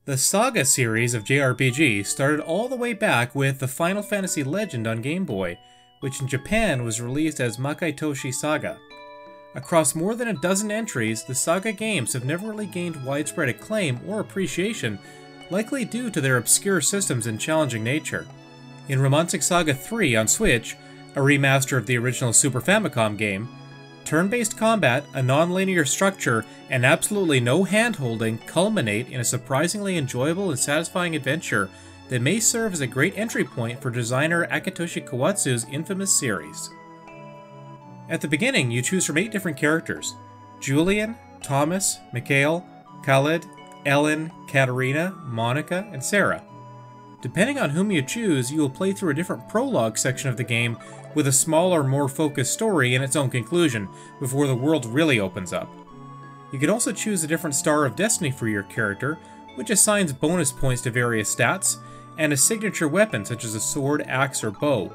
The SaGa series of JRPG started all the way back with the Final Fantasy Legend on Game Boy, which in Japan was released as Akitoshi SaGa. Across more than a dozen entries, the SaGa games have never really gained widespread acclaim or appreciation, likely due to their obscure systems and challenging nature. In Romancing SaGa 3 on Switch, a remaster of the original Super Famicom game, turn-based combat, a non-linear structure, and absolutely no hand-holding culminate in a surprisingly enjoyable and satisfying adventure that may serve as a great entry point for designer Akitoshi Kawazu's infamous series. At the beginning, you choose from 8 different characters: Julian, Thomas, Mikhail, Khaled, Ellen, Katarina, Monica, and Sarah. Depending on whom you choose, you will play through a different prologue section of the game with a smaller, more focused story and its own conclusion, before the world really opens up. You can also choose a different Star of Destiny for your character, which assigns bonus points to various stats, and a signature weapon such as a sword, axe, or bow.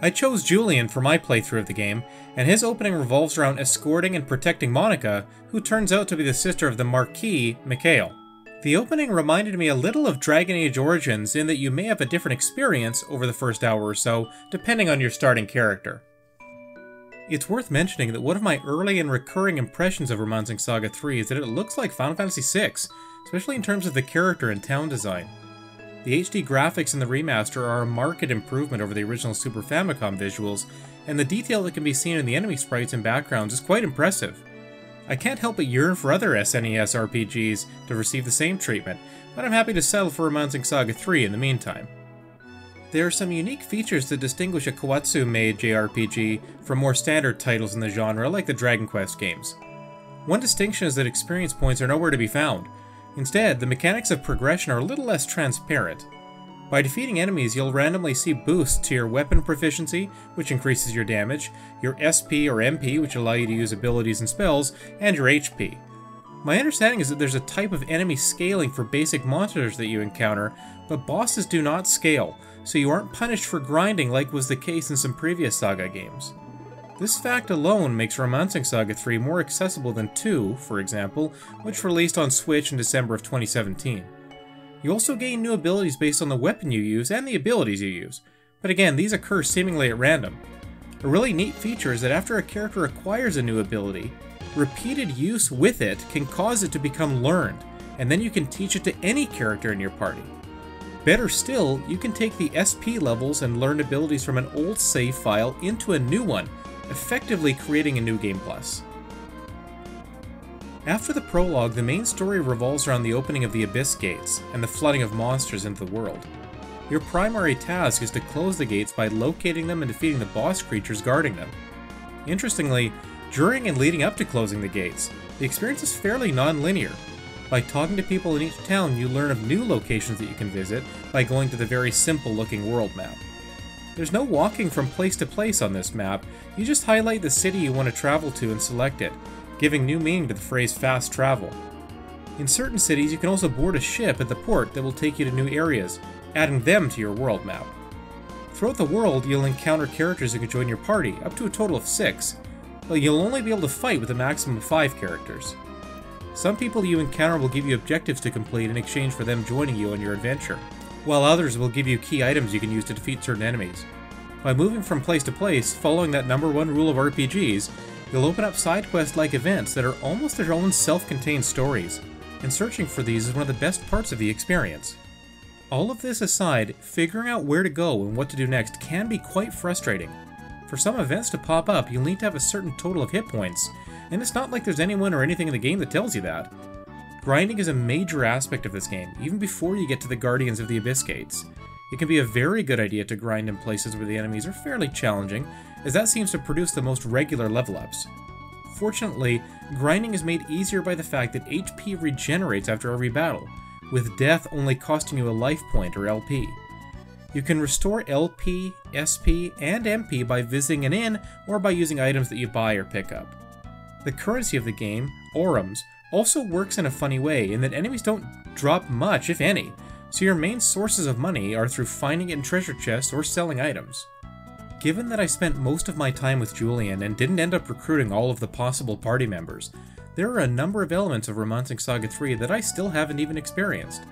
I chose Julian for my playthrough of the game, and his opening revolves around escorting and protecting Monica, who turns out to be the sister of the Marquis, Mikhail. The opening reminded me a little of Dragon Age Origins in that you may have a different experience over the first hour or so, depending on your starting character. It's worth mentioning that one of my early and recurring impressions of Romancing SaGa 3 is that it looks like Final Fantasy VI, especially in terms of the character and town design. The HD graphics in the remaster are a marked improvement over the original Super Famicom visuals, and the detail that can be seen in the enemy sprites and backgrounds is quite impressive. I can't help but yearn for other SNES RPGs to receive the same treatment, but I'm happy to settle for Romancing SaGa 3 in the meantime. There are some unique features that distinguish a Kawazu-made JRPG from more standard titles in the genre like the Dragon Quest games. One distinction is that experience points are nowhere to be found. Instead, the mechanics of progression are a little less transparent. By defeating enemies, you'll randomly see boosts to your weapon proficiency, which increases your damage, your SP or MP, which allow you to use abilities and spells, and your HP. My understanding is that there's a type of enemy scaling for basic monsters that you encounter, but bosses do not scale, so you aren't punished for grinding like was the case in some previous SaGa games. This fact alone makes Romancing SaGa 3 more accessible than 2, for example, which released on Switch in December of 2017. You also gain new abilities based on the weapon you use and the abilities you use, but again, these occur seemingly at random. A really neat feature is that after a character acquires a new ability, repeated use with it can cause it to become learned, and then you can teach it to any character in your party. Better still, you can take the SP levels and learned abilities from an old save file into a new one, effectively creating a new game plus. After the prologue, the main story revolves around the opening of the Abyss Gates and the flooding of monsters into the world. Your primary task is to close the gates by locating them and defeating the boss creatures guarding them. Interestingly, during and leading up to closing the gates, the experience is fairly non-linear. By talking to people in each town, you learn of new locations that you can visit by going to the very simple-looking world map. There's no walking from place to place on this map, you just highlight the city you want to travel to and select it, giving new meaning to the phrase fast travel. In certain cities, you can also board a ship at the port that will take you to new areas, adding them to your world map. Throughout the world, you'll encounter characters who can join your party, up to a total of 6, but you'll only be able to fight with a maximum of 5 characters. Some people you encounter will give you objectives to complete in exchange for them joining you on your adventure, while others will give you key items you can use to defeat certain enemies. By moving from place to place, following that #1 rule of RPGs, you'll open up side quest-like events that are almost their own self-contained stories, and searching for these is one of the best parts of the experience. All of this aside, figuring out where to go and what to do next can be quite frustrating. For some events to pop up, you'll need to have a certain total of hit points, and it's not like there's anyone or anything in the game that tells you that. Grinding is a major aspect of this game, even before you get to the Guardians of the Abyss Gates. It can be a very good idea to grind in places where the enemies are fairly challenging, as that seems to produce the most regular level ups. Fortunately, grinding is made easier by the fact that HP regenerates after every battle, with death only costing you a life point or LP. You can restore LP, SP, and MP by visiting an inn or by using items that you buy or pick up. The currency of the game, orums, also works in a funny way in that enemies don't drop much, if any, so your main sources of money are through finding it in treasure chests or selling items. Given that I spent most of my time with Julian and didn't end up recruiting all of the possible party members, there are a number of elements of Romancing SaGa 3 that I still haven't even experienced.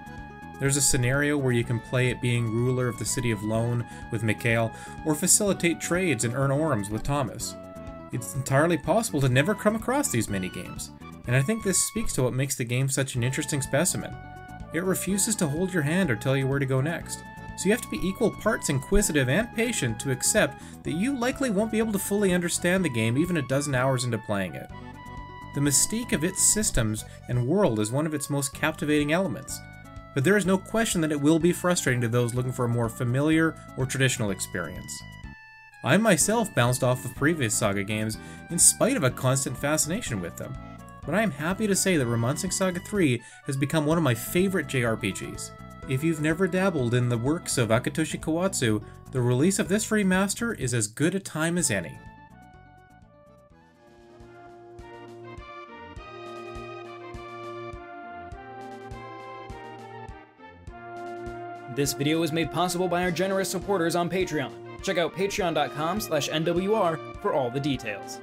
There's a scenario where you can play it being ruler of the city of Lone with Mikhail, or facilitate trades and earn orums with Thomas. It's entirely possible to never come across these minigames, and I think this speaks to what makes the game such an interesting specimen. It refuses to hold your hand or tell you where to go next, so you have to be equal parts inquisitive and patient to accept that you likely won't be able to fully understand the game even a dozen hours into playing it. The mystique of its systems and world is one of its most captivating elements, but there is no question that it will be frustrating to those looking for a more familiar or traditional experience. I myself bounced off of previous Saga games in spite of a constant fascination with them, but I am happy to say that Romancing SaGa 3 has become one of my favorite JRPGs. If you've never dabbled in the works of Akitoshi Kawazu, the release of this remaster is as good a time as any. This video was made possible by our generous supporters on Patreon. Check out patreon.com/NWR for all the details.